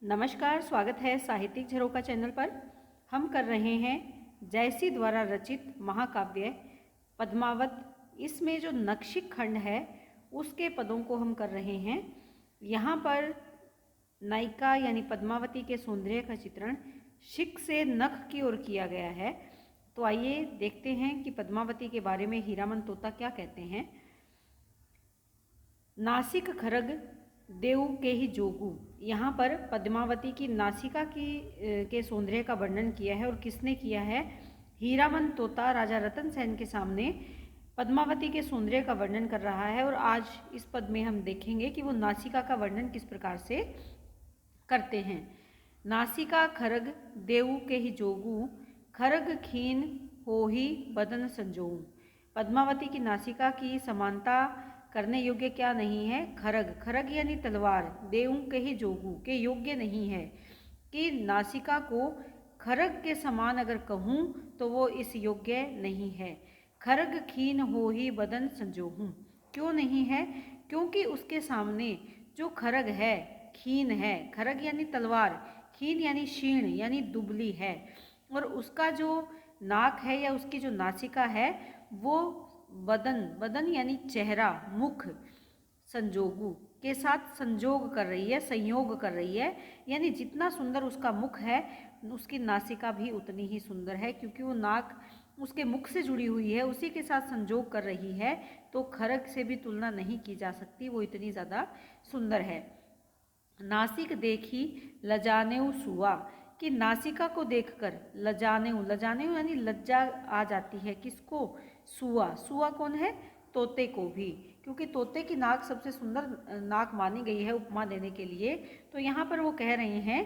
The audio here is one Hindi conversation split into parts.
नमस्कार, स्वागत है साहित्यिक झरोखा चैनल पर। हम कर रहे हैं जयसी द्वारा रचित महाकाव्य पद्मावत। इसमें जो नक्षिक खंड है उसके पदों को हम कर रहे हैं। यहाँ पर नायिका यानी पद्मावती के सौंदर्य का चित्रण शिक से नख की ओर किया गया है। तो आइए देखते हैं कि पद्मावती के बारे में हीरामन तोता क्या कहते हैं। नासिक खरग देव के ही जोगू। यहाँ पर पद्मावती की नासिका के सौंदर्य का वर्णन किया है। और किसने किया है? हीरामन तोता राजा रतन सेन के सामने पद्मावती के सौंदर्य का वर्णन कर रहा है। और आज इस पद में हम देखेंगे कि वो नासिका का वर्णन किस प्रकार से करते हैं। नासिका खरग देव के ही जोगू, खरग खीन हो ही बदन संजोऊ। पद्मावती की नासिका की समानता करने योग्य क्या नहीं है? खरग। खरग यानी तलवार। देव के ही जोगू के योग्य नहीं है कि नासिका को खरग के समान अगर कहूँ तो वो इस योग्य नहीं है। खरग खीन हो ही बदन संजोहूँ। क्यों नहीं है? क्योंकि उसके सामने जो खरग है खीन है। खरग यानी तलवार, खीन यानी क्षीण यानी दुबली है। और उसका जो नाक है या उसकी जो नासिका है वो बदन, बदन यानी चेहरा, मुख, संजोगु के साथ संजोग कर रही है, संयोग कर रही है। यानी जितना सुंदर उसका मुख है उसकी नासिका भी उतनी ही सुंदर है, क्योंकि वो नाक उसके मुख से जुड़ी हुई है, उसी के साथ संजोग कर रही है। तो खरग से भी तुलना नहीं की जा सकती, वो इतनी ज़्यादा सुंदर है। नासिक देखी लजानेऊ सुआ, कि नासिका को देखकर लजानेऊ, लजानेऊ यानी लज्जा आ जाती है। किसको? सुआ। सुआ कौन है? तोते को भी, क्योंकि तोते की नाक सबसे सुंदर नाक मानी गई है उपमा देने के लिए। तो यहाँ पर वो कह रहे हैं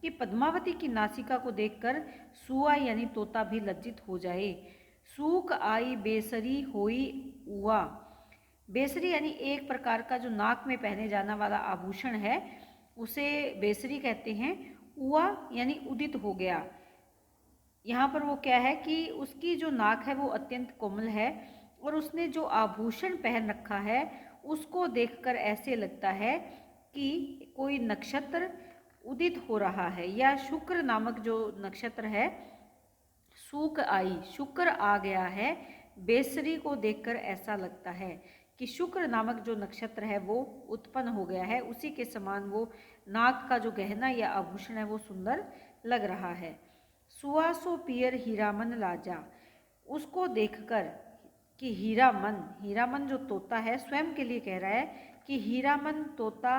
कि पद्मावती की नासिका को देखकर सुआ यानी तोता भी लज्जित हो जाए। सूक आई बेसरी होई उआ। बेसरी यानी एक प्रकार का जो नाक में पहने जाने वाला आभूषण है उसे बेसरी कहते हैं। उआ यानी उदित हो गया। यहाँ पर वो क्या है कि उसकी जो नाक है वो अत्यंत कोमल है और उसने जो आभूषण पहन रखा है उसको देखकर ऐसे लगता है कि कोई नक्षत्र उदित हो रहा है, या शुक्र नामक जो नक्षत्र है, सूक आई, शुक्र आ गया है। बेसरी को देखकर ऐसा लगता है कि शुक्र नामक जो नक्षत्र है वो उत्पन्न हो गया है, उसी के समान वो नाक का जो गहना या आभूषण है वो सुंदर लग रहा है। सुआसो पियर हीरामन लाजा, उसको देखकर कि हीरामन, हीरामन जो तोता है स्वयं के लिए कह रहा है कि हीरामन तोता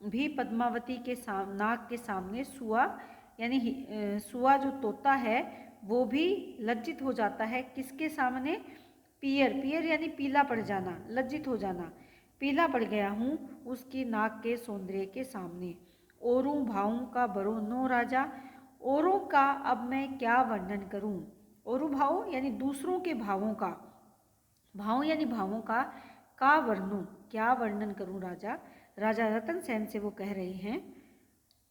भी पद्मावती के नाक के सामने सुआ यानी सुआ जो तोता है वो भी लज्जित हो जाता है। किसके सामने? पियर, पियर यानी पीला पड़ जाना, लज्जित हो जाना। पीला पड़ गया हूँ उसकी नाक के सौंदर्य के सामने। औरों भावों का बरो नो राजा, औरों का अब मैं क्या वर्णन करूँ? औरों भाव यानी दूसरों के भावों का, भाव यानी भावों का वर्णू, क्या वर्णन करूँ राजा? राजा रतन सेन से वो कह रहे हैं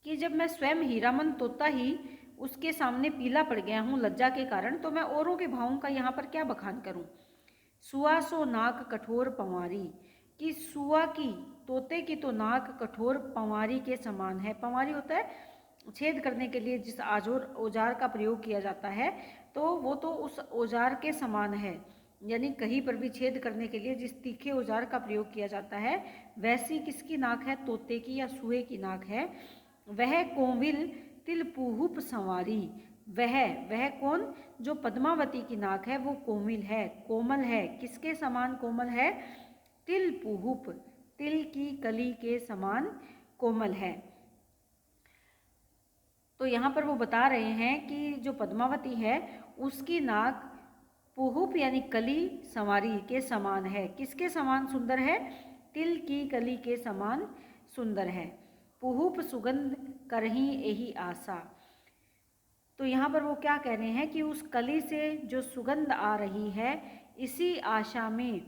कि जब मैं स्वयं हीरामन तोता ही उसके सामने पीला पड़ गया हूँ लज्जा के कारण, तो मैं औरों के भावों का यहाँ पर क्या बखान करूँ? सुआसो नाक कठोर पंवारी, कि सुआ की, तोते की तो नाक कठोर पंवारी के समान है। पंवारी होता है छेद करने के लिए जिस औजार का प्रयोग किया जाता है, तो वो तो उस औजार के समान है। यानी कहीं पर भी छेद करने के लिए जिस तीखे औजार का प्रयोग किया जाता है वैसी किसकी नाक है? तोते की या सुए की नाक है। वह कोविल तिल पुहुप संवारी, वह कौन? जो पद्मावती की नाक है वो कोमिल है, कोमल है। किसके समान कोमल है? तिल पुहुप, तिल की कली के समान कोमल है। तो यहाँ पर वो बता रहे हैं कि जो पद्मावती है उसकी नाक पुहुप यानी कली संवारी के समान है। किसके समान सुंदर है? तिल की कली के समान सुंदर है। पुहुप सुगंध करही यही आशा, तो यहाँ पर वो क्या कह रहे हैं कि उस कली से जो सुगंध आ रही है इसी आशा में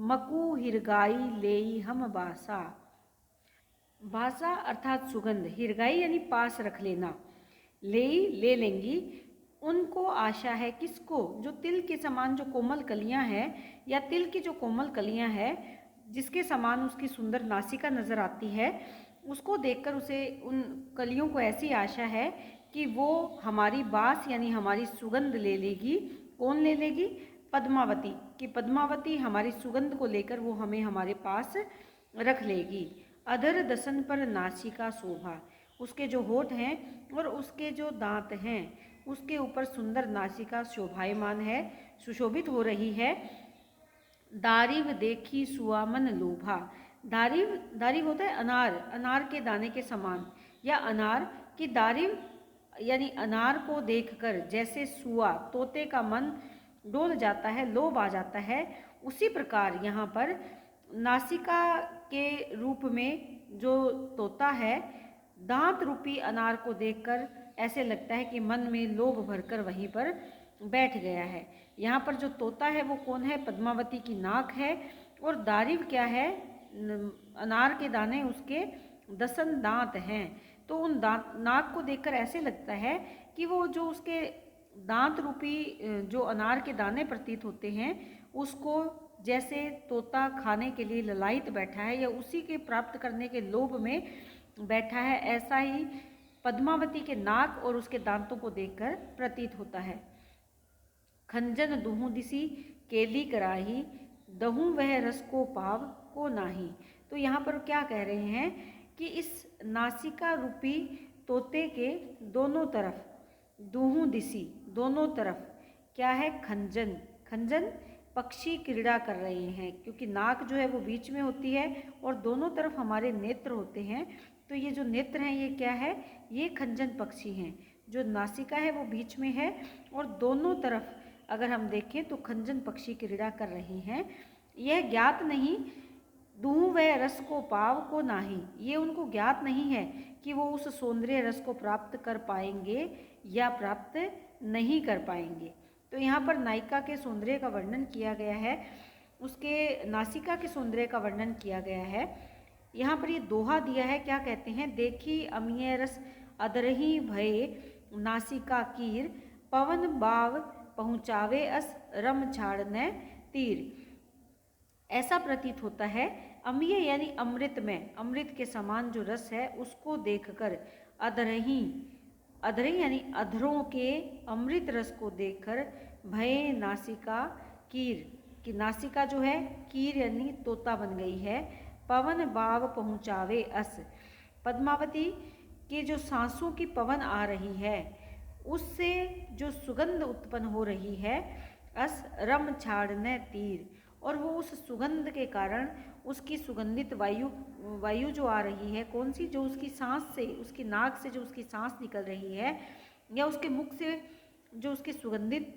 मकू हिरगाई लेई हम बासा। बासा अर्थात सुगंध, हिरगाई यानी पास रख लेना, लेई ले लेंगी। उनको आशा है किसको? जो तिल के समान जो कोमल कलियां हैं, या तिल की जो कोमल कलियां हैं जिसके समान उसकी सुंदर नासिका नजर आती है, उसको देखकर उसे उन कलियों को ऐसी आशा है कि वो हमारी बास यानी हमारी सुगंध ले लेगी। कौन ले लेगी? पद्मावती। कि पद्मावती हमारी सुगंध को लेकर वो हमें हमारे पास रख लेगी। अधर दसन पर नासिका शोभा, उसके जो होठ हैं और उसके जो दांत हैं उसके ऊपर सुंदर नासिका शोभायमान है, सुशोभित हो रही है। दारिव देखी सुआमन लोभा, दारिव दारिव होता है अनार, अनार के दाने के समान, या अनार की दारिव यानी अनार को देखकर जैसे सुआ तोते का मन डोल जाता है, लोभ आ जाता है, उसी प्रकार यहाँ पर नासिका के रूप में जो तोता है दांत रूपी अनार को देखकर ऐसे लगता है कि मन में लोभ भरकर वहीं पर बैठ गया है। यहाँ पर जो तोता है वो कौन है? पद्मावती की नाक है। और दारिव क्या है? अनार के दाने उसके दसन दांत हैं। तो उन दांत नाक को देखकर ऐसे लगता है कि वो जो उसके दांत रूपी जो अनार के दाने प्रतीत होते हैं उसको जैसे तोता खाने के लिए ललायत बैठा है या उसी के प्राप्त करने के लोभ में बैठा है, ऐसा ही पद्मावती के नाक और उसके दांतों को देखकर प्रतीत होता है। खंजन दुहु दिसी केली कराही, दहु वह रस को पाव को नाही। तो यहाँ पर क्या कह रहे हैं कि इस नासिका रूपी तोते के दोनों तरफ, दुहु दिसी दोनों तरफ क्या है? खंजन, खंजन पक्षी क्रीड़ा कर रहे हैं, क्योंकि नाक जो है वो बीच में होती है और दोनों तरफ हमारे नेत्र होते हैं। तो ये जो नेत्र हैं ये क्या है? ये खंजन पक्षी हैं। जो नासिका है वो बीच में है और दोनों तरफ अगर हम देखें तो खंजन पक्षी क्रीड़ा कर रहे हैं। यह ज्ञात नहीं दूँ वह रस को पाव को नाही, ये उनको ज्ञात नहीं है कि वो उस सौंदर्य रस को प्राप्त कर पाएंगे या प्राप्त नहीं कर पाएंगे। तो यहाँ पर नायिका के सौंदर्य का वर्णन किया गया है, उसके नासिका के सौंदर्य का वर्णन किया गया है। यहाँ पर ये दोहा दिया है, क्या कहते हैं? देखी अमीय रस अदरही भये नासिका कीर, पवन बाव पहुँचावे अस रम छाड़ने तीर। ऐसा प्रतीत होता है अमीय यानी अमृत में, अमृत के समान जो रस है उसको देखकर, अधरही, अधरही यानी अधरों के अमृत रस को देखकर, भय नासिका कीर, कि नासिका जो है कीर यानी तोता बन गई है। पवन बाव पहुँचावे अस, पद्मावती के जो सांसों की पवन आ रही है उससे जो सुगंध उत्पन्न हो रही है, अस रम छाड़ने तीर, और वो उस सुगंध के कारण उसकी सुगंधित वायु जो आ रही है, कौन सी? जो उसकी सांस से, उसकी नाक से जो उसकी सांस निकल रही है या उसके मुख से जो उसकी सुगंधित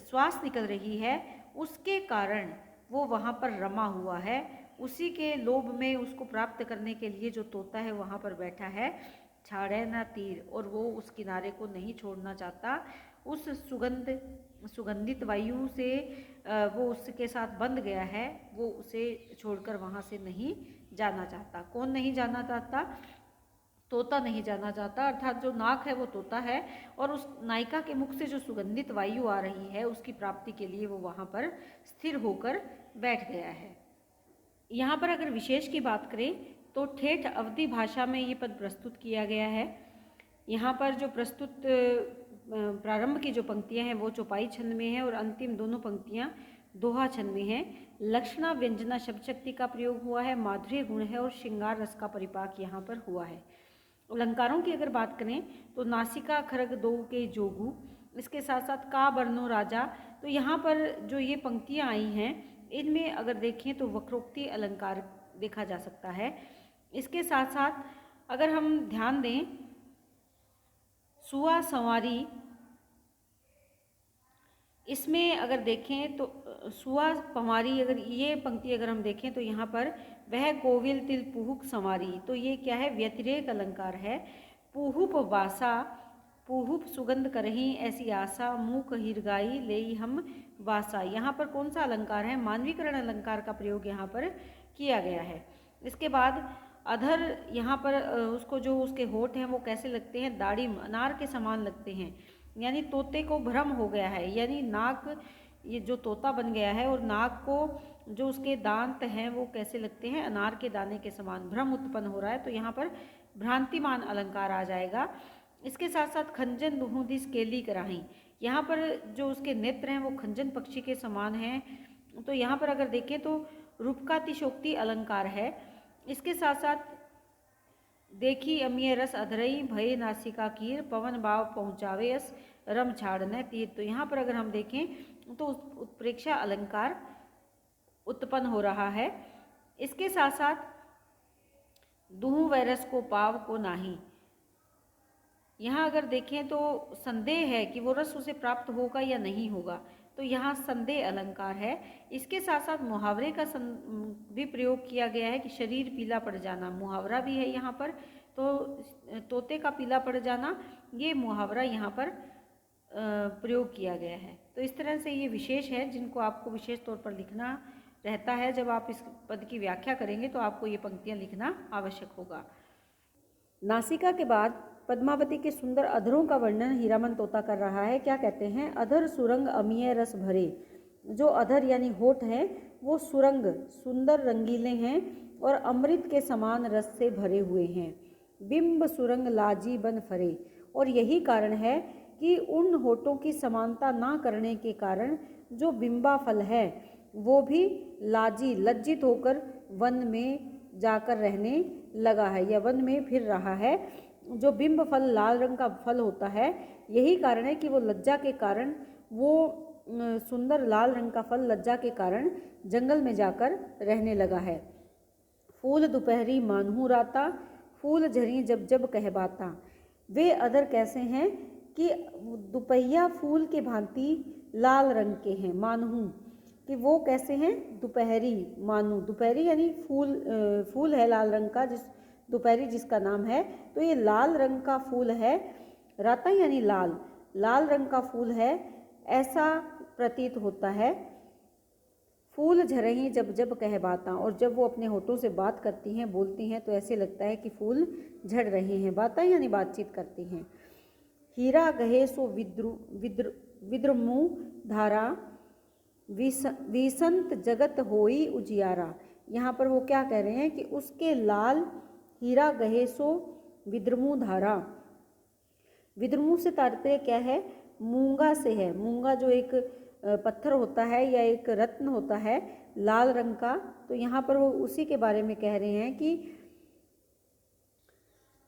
श्वास निकल रही है, उसके कारण वो वहाँ पर रमा हुआ है। उसी के लोभ में उसको प्राप्त करने के लिए जो तोता है वहाँ पर बैठा है, छाड़े ना तीर, और वो उस किनारे को नहीं छोड़ना चाहता। उस सुगंधित वायु से वो उसके साथ बंध गया है, वो उसे छोड़कर वहाँ से नहीं जाना चाहता। कौन नहीं जाना चाहता? तोता नहीं जाना चाहता, अर्थात जो नाक है वो तोता है और उस नायिका के मुख से जो सुगंधित वायु आ रही है उसकी प्राप्ति के लिए वो वहाँ पर स्थिर होकर बैठ गया है। यहाँ पर अगर विशेष की बात करें तो ठेठ अवधी भाषा में ये पद प्रस्तुत किया गया है। यहाँ पर जो प्रस्तुत प्रारंभ की जो पंक्तियाँ हैं वो चौपाई छंद में है और अंतिम दोनों पंक्तियाँ दोहा छंद में हैं। लक्षणा व्यंजना शब्द शक्ति का प्रयोग हुआ है, माधुर्य गुण है और श्रृंगार रस का परिपाक यहाँ पर हुआ है। अलंकारों की अगर बात करें तो नासिका खरग दो के जोगू, इसके साथ साथ का बरनो राजा। तो यहाँ पर जो ये पंक्तियाँ आई हैं इनमें अगर देखें तो वक्रोक्ति अलंकार देखा जा सकता है। इसके साथ साथ अगर हम ध्यान दें, सुआ संवारी, इसमें अगर देखें तो सुआ पंवारी, अगर ये पंक्ति अगर हम देखें तो यहाँ पर वह कोविल तिल पुहुक संवारी, तो ये क्या है? व्यतिरेक अलंकार है। पुहुप वासा, पुहुप सुगंध करही ऐसी आशा, मुँह कहिरगाई ले हम वासा। यहाँ पर कौन सा अलंकार है? मानवीकरण अलंकार का प्रयोग यहाँ पर किया गया है। इसके बाद अधर, यहाँ पर उसको जो उसके होठ हैं वो कैसे लगते हैं? दाढ़िम, अनार के समान लगते हैं, यानी तोते को भ्रम हो गया है, यानी नाक, ये जो तोता बन गया है और नाक को जो उसके दांत हैं वो कैसे लगते हैं, अनार के दाने के समान। भ्रम उत्पन्न हो रहा है, तो यहाँ पर भ्रांतिमान अलंकार आ जाएगा। इसके साथ साथ खंजन दुहु दिस केली कराही, यहाँ पर जो उसके नेत्र हैं वो खंजन पक्षी के समान हैं। तो यहाँ पर अगर देखें तो रूपकातिशोक्ति अलंकार है। इसके साथ साथ देखी अमीय रस अधरई भय नासिका कीर पवन भाव पहुँचावे यस रम छाड़ने तीर। तो यहाँ पर अगर हम देखें तो उत्प्रेक्षा अलंकार उत्पन्न हो रहा है। इसके साथ साथ दुहु वैरस को पाव को नाही, यहाँ अगर देखें तो संदेह है कि वो रस उसे प्राप्त होगा या नहीं होगा, तो यहाँ संदेह अलंकार है। इसके साथ साथ मुहावरे का भी प्रयोग किया गया है कि शरीर पीला पड़ जाना, मुहावरा भी है यहाँ पर। तो तोते का पीला पड़ जाना, ये मुहावरा यहाँ पर प्रयोग किया गया है। तो इस तरह से ये विशेष है जिनको आपको विशेष तौर पर लिखना रहता है। जब आप इस पद की व्याख्या करेंगे तो आपको ये पंक्तियाँ लिखना आवश्यक होगा। नासिका के बाद पद्मावती के सुंदर अधरों का वर्णन हीरामन तोता कर रहा है। क्या कहते हैं, अधर सुरंग अमीय रस भरे। जो अधर यानी होठ हैं वो सुरंग सुंदर रंगीले हैं और अमृत के समान रस से भरे हुए हैं। बिंब सुरंग लाजी बन फरे, और यही कारण है कि उन होठों की समानता ना करने के कारण जो बिंबा फल है वो भी लाजी लज्जित होकर वन में जाकर रहने लगा है या वन में फिर रहा है। जो बिंब फल लाल रंग का फल होता है, यही कारण है कि वो लज्जा के कारण, वो सुंदर लाल रंग का फल लज्जा के कारण जंगल में जाकर रहने लगा है। फूल दोपहरी मानहू राता, फूल झरी जब जब कहबाता। वे अधर कैसे हैं कि दुपहिया फूल के भांति लाल रंग के हैं। मानहू कि वो कैसे हैं, दोपहरी मानू, दोपहरी यानी फूल है लाल रंग का, जिस दोपहरी जिसका नाम है, तो ये लाल रंग का फूल है। राता यानी लाल, लाल रंग का फूल है ऐसा प्रतीत होता है। फूल झरही जब जब कहबाता, और जब वो अपने होठों से बात करती हैं, बोलती हैं, तो ऐसे लगता है कि फूल झड़ रहे हैं। बाता यानी बातचीत करती हैं। हीरा गहे सो विद्रमु धारा, विसंत जगत होई उजियारा। यहाँ पर वो क्या कह रहे हैं कि उसके लाल हीरा गहे सो विद्रमु धारा। विद्रमु से तात्पर्य क्या है, मूंगा से है। मूंगा जो एक पत्थर होता है या एक रत्न होता है लाल रंग का, तो यहाँ पर वो उसी के बारे में कह रहे हैं कि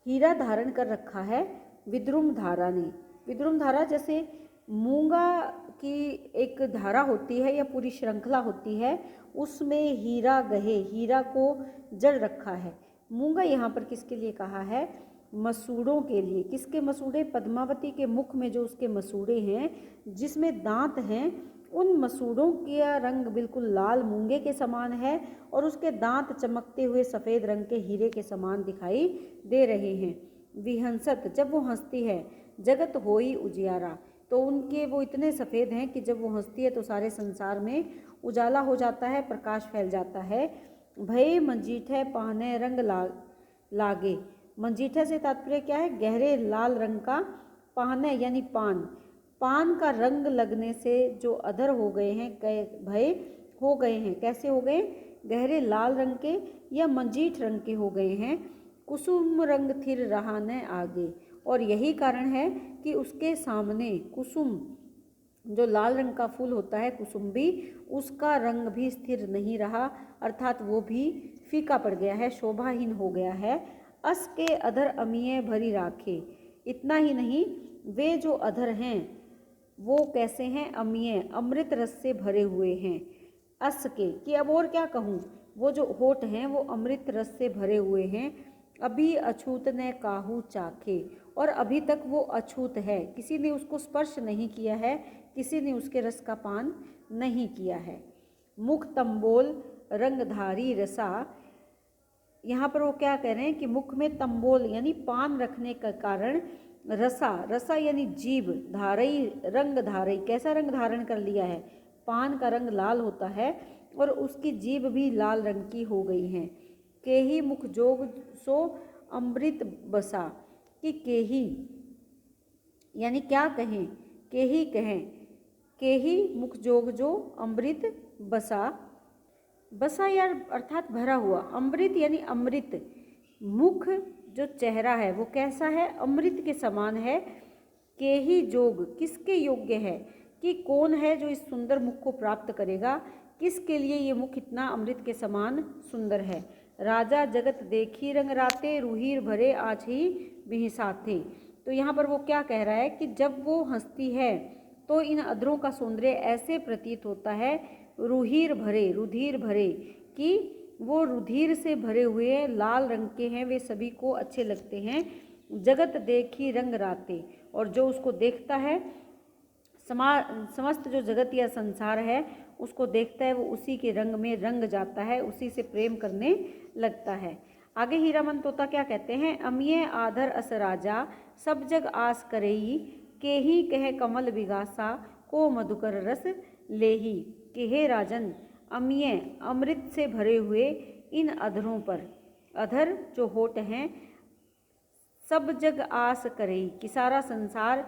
हीरा धारण कर रखा है विद्रुम धारा ने। विद्रुम धारा जैसे मूंगा की एक धारा होती है या पूरी श्रृंखला होती है, उसमें हीरा गहे, हीरा को जड़ रखा है। मूंगा यहाँ पर किसके लिए कहा है, मसूड़ों के लिए। किसके मसूड़े, पद्मावती के मुख में जो उसके मसूड़े हैं जिसमें दांत हैं, उन मसूड़ों का रंग बिल्कुल लाल मूंगे के समान है और उसके दांत चमकते हुए सफ़ेद रंग के हीरे के समान दिखाई दे रहे हैं। विहंसत, जब वो हंसती है, जगत होई उजियारा, तो उनके वो इतने सफ़ेद हैं कि जब वो हंसती है तो सारे संसार में उजाला हो जाता है, प्रकाश फैल जाता है। भय मंजीठे पहने रंग लागे। मंजीठे से तात्पर्य क्या है, गहरे लाल रंग का, पहने यानी पान, पान का रंग लगने से जो अधर हो गए हैं, भय हो गए हैं। कैसे हो गए, गहरे लाल रंग के या मंजीठ रंग के हो गए हैं। कुसुम रंग थिर रहा न आगे, और यही कारण है कि उसके सामने कुसुम जो लाल रंग का फूल होता है कुसुम्बी, उसका रंग भी स्थिर नहीं रहा, अर्थात वो भी फीका पड़ गया है, शोभाहीन हो गया है। अस के अधर अमीय भरी राखे। इतना ही नहीं, वे जो अधर हैं वो कैसे हैं, अमीय अमृत रस से भरे हुए हैं। अस के कि अब और क्या कहूँ, वो जो होठ हैं वो अमृत रस से भरे हुए हैं। अभी अछूत ने काहू चाखे, और अभी तक वो अछूत है, किसी ने उसको स्पर्श नहीं किया है, किसी ने उसके रस का पान नहीं किया है। मुख तंबोल रंगधारी रसा, यहाँ पर वो क्या कह रहे हैं कि मुख में तंबोल यानी पान रखने का कारण रसा, रसा यानी जीभ, धारई रंग धारई, कैसा रंग धारण कर लिया है, पान का रंग लाल होता है और उसकी जीभ भी लाल रंग की हो गई है। केही मुख जोग सो अमृत बसा, कि केही यानी क्या कहें, केही कहें, केही मुख जोग जो अमृत बसा, बसा या अर्थात भरा हुआ, अमृत यानी अमृत, मुख जो चेहरा है वो कैसा है, अमृत के समान है। के ही जोग, किसके योग्य है, कि कौन है जो इस सुंदर मुख को प्राप्त करेगा, किसके लिए ये मुख इतना अमृत के समान सुंदर है। राजा जगत देखी रंग राते, रूहीर भरे आज ही बिहिसाथे। तो यहाँ पर वो क्या कह रहा है कि जब वो हंसती है तो इन अधरों का सौंदर्य ऐसे प्रतीत होता है, रुधिर भरे, कि वो रुधिर से भरे हुए लाल रंग के हैं, वे सभी को अच्छे लगते हैं। जगत देखी रंग राते, और जो उसको देखता है, समस्त जो जगत या संसार है उसको देखता है, वो उसी के रंग में रंग जाता है, उसी से प्रेम करने लगता है। आगे हीरामन तोता क्या कहते हैं, अमिये आधर अस राजा, सब जग आस करई, के ही कह कमल विगासा, को मधुकर रस लेही। कि हे राजन, अमिये अमृत से भरे हुए इन अधरों पर, अधर जो होठ हैं, सब जग आस करई, कि सारा संसार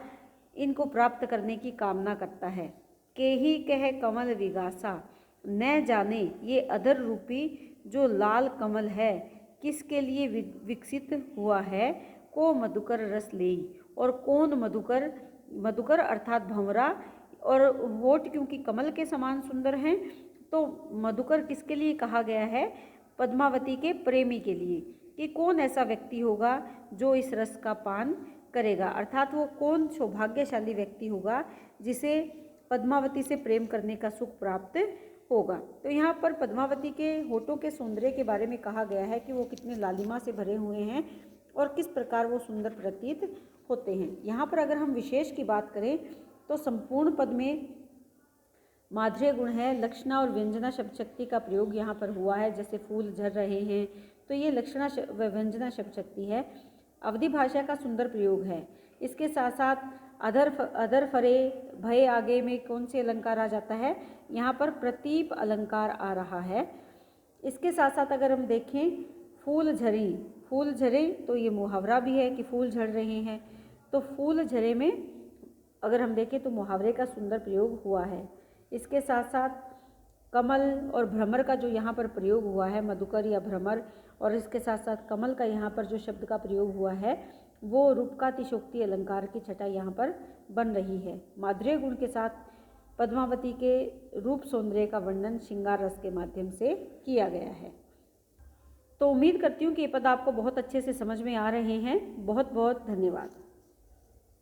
इनको प्राप्त करने की कामना करता है। के ही कह कमल विगासा, न जाने ये अधर रूपी जो लाल कमल है किसके लिए विकसित हुआ है। को मधुकर रस लेई, और कौन मधुकर, मधुकर अर्थात भंवरा, और होठ क्योंकि कमल के समान सुंदर हैं तो मधुकर किसके लिए कहा गया है, पद्मावती के प्रेमी के लिए। कि कौन ऐसा व्यक्ति होगा जो इस रस का पान करेगा, अर्थात वो कौन सौभाग्यशाली व्यक्ति होगा जिसे पद्मावती से प्रेम करने का सुख प्राप्त होगा। तो यहाँ पर पद्मावती के होठों के सौंदर्य के बारे में कहा गया है कि वो कितने लालिमा से भरे हुए हैं और किस प्रकार वो सुंदर प्रतीत होते हैं। यहाँ पर अगर हम विशेष की बात करें तो संपूर्ण पद में माधुर्य गुण है, लक्षणा और व्यंजना शब्द शक्ति का प्रयोग यहाँ पर हुआ है। जैसे फूल झर रहे हैं तो ये लक्षणा व व्यंजना शब्द शक्ति है। अवधि भाषा का सुंदर प्रयोग है। इसके साथ साथ अधर फरे भय आगे में कौन से अलंकार आ जाता है, यहाँ पर प्रतीप अलंकार आ रहा है। इसके साथ साथ अगर हम देखें फूल झरे तो ये मुहावरा भी है कि फूल झड़ रहे हैं, तो फूल झरे में अगर हम देखें तो मुहावरे का सुंदर प्रयोग हुआ है। इसके साथ साथ कमल और भ्रमर का जो यहाँ पर प्रयोग हुआ है, मधुकर या भ्रमर, और इसके साथ साथ कमल का यहाँ पर जो शब्द का प्रयोग हुआ है वो रूपकातिशोक्ति अलंकार की छटा यहाँ पर बन रही है। माधुर्य गुण के साथ पद्मावती के रूप सौंदर्य का वर्णन श्रृंगार रस के माध्यम से किया गया है। तो उम्मीद करती हूँ कि ये पद आपको बहुत अच्छे से समझ में आ रहे हैं। बहुत बहुत धन्यवाद।